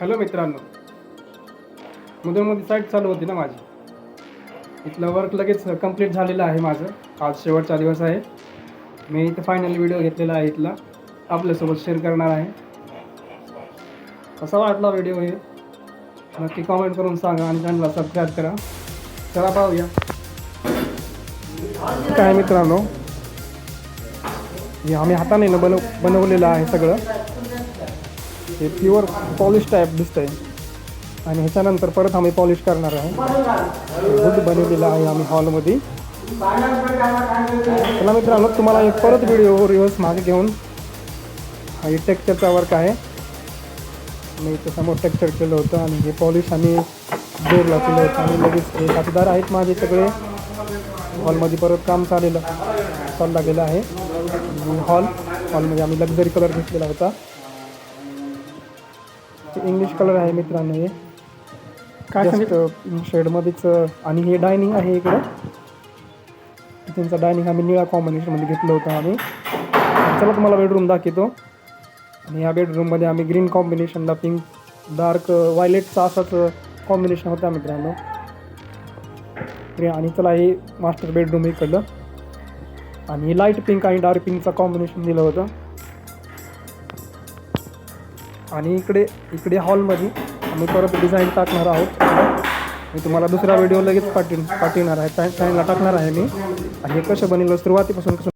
Hello मित्रांनो, मध्ये site चालू होती ना माझी. इथलं वर्क लगेच कंप्लीट झालेलं आहे माझं. आज शेवटचा दिवस आहे. मी इथं फायनल व्हिडिओ घेतलेला आहे, इथला आपल्यासोबत शेअर करणार आहे. कसा वाटला व्हिडिओ हे नक्की कॉमेंट करून सांगा आणि चॅनलला सबस्क्राईब करा. चला पाहूया काय मित्रांनो. हे आम्ही हाताने बनवलेलं आहे सगळं. हे प्युअर पॉलिश टाईप दिसतंय आणि ह्याच्यानंतर परत आम्ही पॉलिश करणार आहे. वूड बनवलेलं आहे आम्ही हॉलमध्ये. चला मित्रांनो, तुम्हाला एक परत व्हिडिओ रिव्हर्स मागे घेऊन हा टेक्स्चरचा वर्क आहे. मी इथं समोर टेक्स्चर केलं होतं आणि हे पॉलिश आम्ही डोरला केलं होतं आणि लगेच हे साथीदार आहेत माझे सगळे. हॉलमध्ये परत काम चालला गेलं आहे. हॉलमध्ये आम्ही लक्झरी कलर घेतलेला होता. इंग्लिश कलर आहे मित्रांनो. हे काय शेडमध्येच. आणि हे डायनिंग आहे इकडं. किचनचा डायनिंग आम्ही निळा कॉम्बिनेशनमध्ये घेतलं होतं आम्ही. चला तुम्हाला बेडरूम दाखवतो. आणि या बेडरूममध्ये आम्ही ग्रीन कॉम्बिनेशनला पिंक डार्क व्हायलेटचा असाच कॉम्बिनेशन होता मित्रांनो. आणि चला हे मास्टर बेडरूम इकडलं. आणि लाईट पिंक आणि डार्क पिंकचा कॉम्बिनेशन दिलं होतं. आणि इकडे हॉलमध्ये आम्ही परत डिझाईन टाकणार आहोत. मी तुम्हाला दुसरा व्हिडिओ लगेच पाठवणार आहे, चॅनलला टाकणार आहे मी. आणि हे कसं बनवलं सुरुवातीपासून कसं